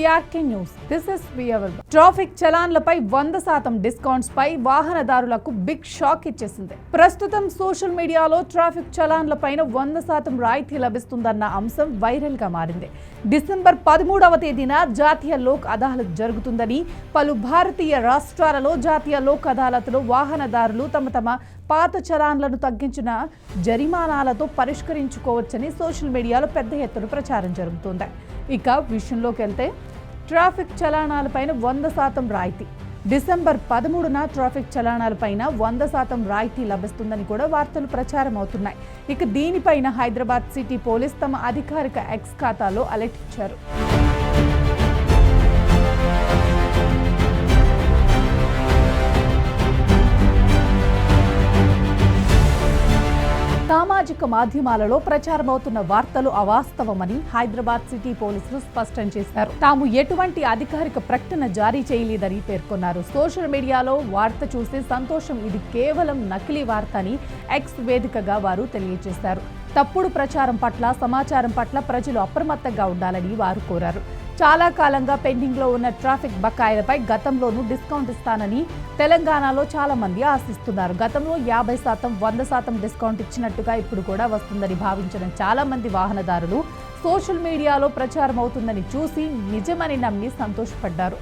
VRK news. This is VR. Traffic చలాన్లపై 100% discounts పై వాహనదారులకు బిగ్ షాక్ ఇచ్చేసింది. ప్రస్తుతం సోషల్ మీడియాలో ట్రాఫిక్ చలాన్లపైన 100% రాయితీ లభిస్తుందన్న అంశం వైరల్ గా మారింది. డిసెంబర్ 13వ తేదీన జాతీయ లోక్ అదాలత్ జరుగుతుందని, పలు భారతీయ రాష్ట్రాలలో జాతీయ లోక్ అదాలత్లో వాహనదారులు తమ పాత చలాన్లను తగ్గించిన జరిమానాలతో పరిష్కరించుకోవచ్చని సోషల్ మీడియాలో పెద్ద ఎత్తున ప్రచారం జరుగుతుంది. ఇక విషయంలోకి వెళ్తే ట్రాఫిక్ చలానాలపైన 100% రాయితీ. డిసెంబర్ 13న ట్రాఫిక్ చలానాలపైన 100% రాయితీ లభిస్తుందని కూడా వార్తలు ప్రచారం అవుతున్నాయి. ఇక దీనిపైన హైదరాబాద్ సిటీ పోలీస్ తమ అధికారిక ఎక్స్ ఖాతాలో అలర్ట్ ఇచ్చారు. సామాజిక మాధ్యమాలలో ప్రచారమవుతున్న వార్తలు అవాస్తవమని హైదరాబాద్ సిటీ పోలీసులు స్పష్టం చేశారు. తాము ఎటువంటి అధికారిక ప్రకటన జారీ చేయలేదని పేర్కొన్నారు. సోషల్ మీడియాలో వార్త చూసి సంతోషం, ఇది కేవలం నకిలీ వార్త అని ఎక్స్ వేదికగా వారు తెలియజేశారు. తప్పుడు ప్రచారం పట్ల, సమాచారం పట్ల ప్రజలు అప్రమత్తంగా ఉండాలని వారు కోరారు. చాలా కాలంగా పెండింగ్లో ఉన్న ట్రాఫిక్ బకాయిలపై గతంలోనూ డిస్కౌంట్ ఇస్తానని తెలంగాణలో చాలా మంది ఆశిస్తున్నారు. గతంలో 50%, 100% డిస్కౌంట్ ఇచ్చినట్టుగా ఇప్పుడు కూడా వస్తుందని భావించిన చాలా మంది వాహనదారులు సోషల్ మీడియాలో ప్రచారం అవుతుందని చూసి నిజమని నమ్మి సంతోషపడ్డారు.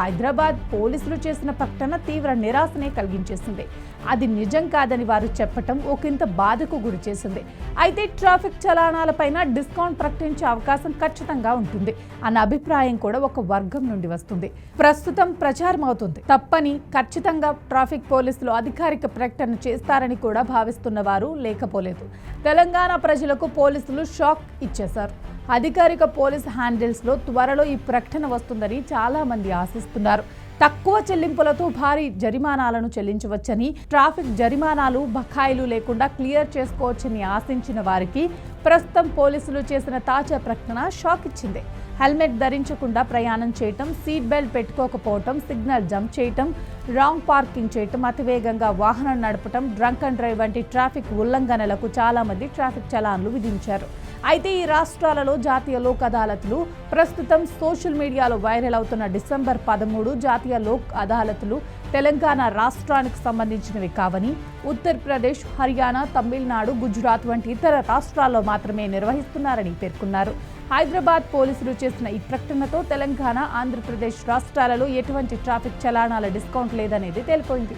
హైదరాబాద్ పోలీసులు చేసిన ప్రకటన తీవ్ర నిరాశనే కలిగించేసింది. అది నిజం కాదని వారు చెప్పటం ఒకంత బాధకు గురి చేసింది. అయితే ట్రాఫిక్ చలానాలపైన డిస్కౌంట్ ప్రకటించే అవకాశం ఖచ్చితంగా ఉంటుంది అన్న అభిప్రాయం కూడా ఒక వర్గం నుండి వస్తుంది. ప్రస్తుతం ప్రచారం అవుతుంది. తప్పని ఖచ్చితంగా ట్రాఫిక్ పోలీసులు అధికారిక ప్రకటన చేస్తారని కూడా భావిస్తున్న వారు లేకపోలేదు. తెలంగాణ ప్రజలకు పోలీసులు షాక్ ఇచ్చేశారు. అధికారిక పోలీస్ హ్యాండిల్స్లో త్వరలో ఈ ప్రకటన వస్తుందని చాలా మంది ఆశిస్తున్నారు. తక్కువ చెల్లింపులతో భారీ జరిమానాలను చెల్లించవచ్చని, ట్రాఫిక్ జరిమానాలు బకాయిలు లేకుండా క్లియర్ చేసుకోవచ్చని ఆశించిన వారికి ప్రస్తుతం పోలీసులు చేసిన తాజా ప్రకటన షాక్ ఇచ్చింది. హెల్మెట్ ధరించకుండా ప్రయాణం చేయటం, సీట్ బెల్ట్ పెట్టుకోకపోవటం, సిగ్నల్ జంప్ చేయటం, రాంగ్ పార్కింగ్ చేయటం, అతివేగంగా వాహనం నడపటం, డ్రంక్ అండ్ డ్రైవ్ వంటి ట్రాఫిక్ ఉల్లంఘనలకు చాలా మంది ట్రాఫిక్ చలాన్లు విధించారు. అయితే ఈ రాష్ట్రాలలో జాతీయ లోక్ అదాలత్లు ప్రస్తుతం సోషల్ మీడియాలో వైరల్ అవుతున్న డిసెంబర్ 13 జాతీయ లోక్ అదాలత్లు తెలంగాణ రాష్ట్రానికి సంబంధించినవి కావని, ఉత్తరప్రదేశ్, హర్యానా, తమిళనాడు, గుజరాత్ వంటి ఇతర రాష్ట్రాల్లో మాత్రమే నిర్వహిస్తున్నారని పేర్కొన్నారు. హైదరాబాద్ పోలీసులు చేసిన ఈ ప్రకటనతో తెలంగాణ, ఆంధ్రప్రదేశ్ రాష్ట్రాలలో ఎటువంటి ట్రాఫిక్ చలానాల డిస్కౌంట్ లేదనేది తేలిపోయింది.